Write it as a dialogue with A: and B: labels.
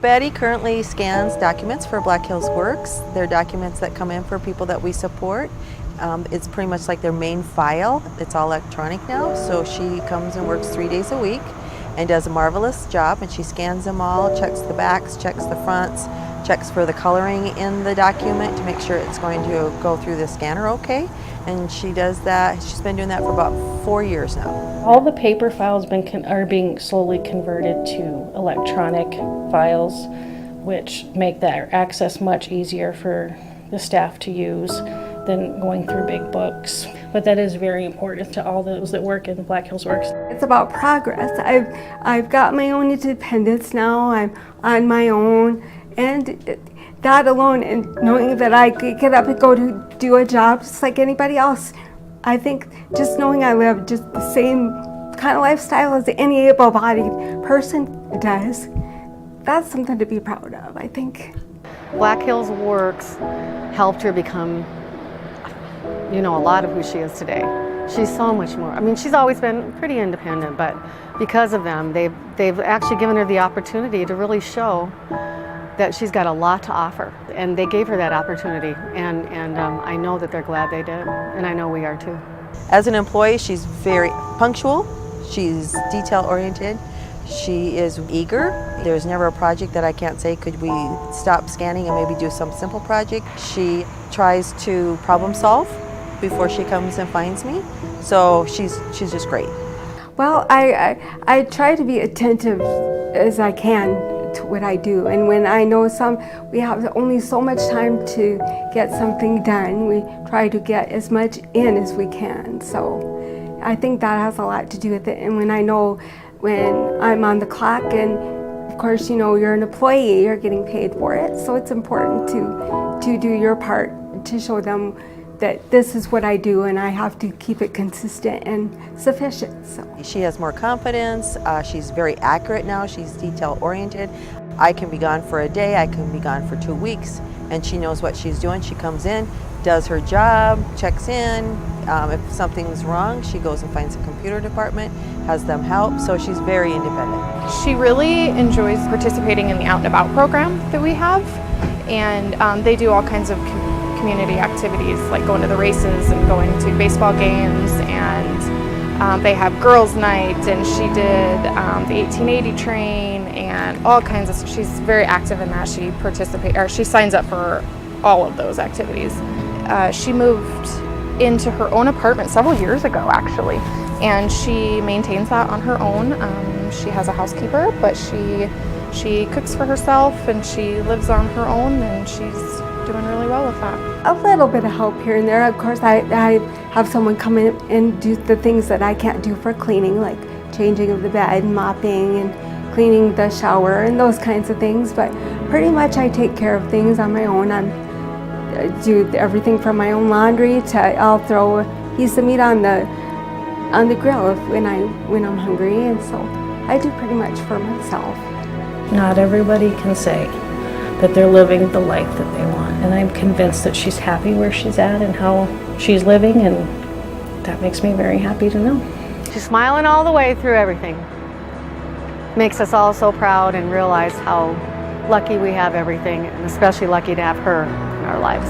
A: Bettie currently scans documents for Black Hills Works. They're documents that come in for people that we support. It's pretty much like their main file. It's all electronic now, so she comes and works 3 days a week and does a marvelous job, and she scans them all, checks the backs, checks the fronts, checks for the coloring in the document to make sure it's going to go through the scanner okay. And she does that. She's been doing that for about 4 years now.
B: All the paper files are being slowly converted to electronic files, which make that access much easier for the staff to use than going through big books. But that is very important to all those that work in Black Hills Works.
C: It's about progress. I've got my own independence now. I'm on my own, and that alone, and knowing that I could get up and go to do a job just like anybody else, I think just knowing I live just the same kind of lifestyle as any able-bodied person does, that's something to be proud of, I think.
D: Black Hills Works helped her become, a lot of who she is today. She's so much more. I mean, she's always been pretty independent, but because of them, they've actually given her the opportunity to really show that she's got a lot to offer, and they gave her that opportunity, and I know that they're glad they did, and I know we are too.
A: As an employee, she's very punctual, she's detail-oriented, she is eager. There's never a project that I can't say, could we stop scanning and maybe do some simple project? She tries to problem solve before she comes and finds me, so she's just great.
C: Well, I try to be attentive as I can to what I do, and when I know we have only so much time to get something done, we try to get as much in as we can. So I think that has a lot to do with it. And when I know when I'm on the clock, and of course, you're an employee, you're getting paid for it, so it's important to do your part to show them that this is what I do, and I have to keep it consistent and sufficient. So
A: she has more confidence. She's very accurate now. She's detail oriented. I can be gone for a day, I can be gone for 2 weeks, and she knows what she's doing. She comes in, does her job, checks in. If something's wrong, she goes and finds the computer department, has them help, so she's very independent.
E: She really enjoys participating in the Out and About program that we have, and they do all kinds of community activities, like going to the races and going to baseball games, and they have girls' night, and she did the 1880 train and all kinds of. She's very active in that. She signs up for all of those activities. She moved into her own apartment several years ago, actually, and she maintains that on her own. She has a housekeeper, but she cooks for herself, and she lives on her own, and she's doing really well with that.
C: A little bit of help here and there. Of course, I have someone come in and do the things that I can't do for cleaning, like changing of the bed, mopping, and cleaning the shower, and those kinds of things. But pretty much I take care of things on my own. I do everything from my own laundry to I'll throw a piece of meat on the grill when I'm hungry, and so I do pretty much for myself.
B: Not everybody can say that they're living the life that they want, and I'm convinced that she's happy where she's at and how she's living, and that makes me very happy to know.
D: She's smiling all the way through everything. Makes us all so proud and realize how lucky we have everything, and especially lucky to have her in our lives.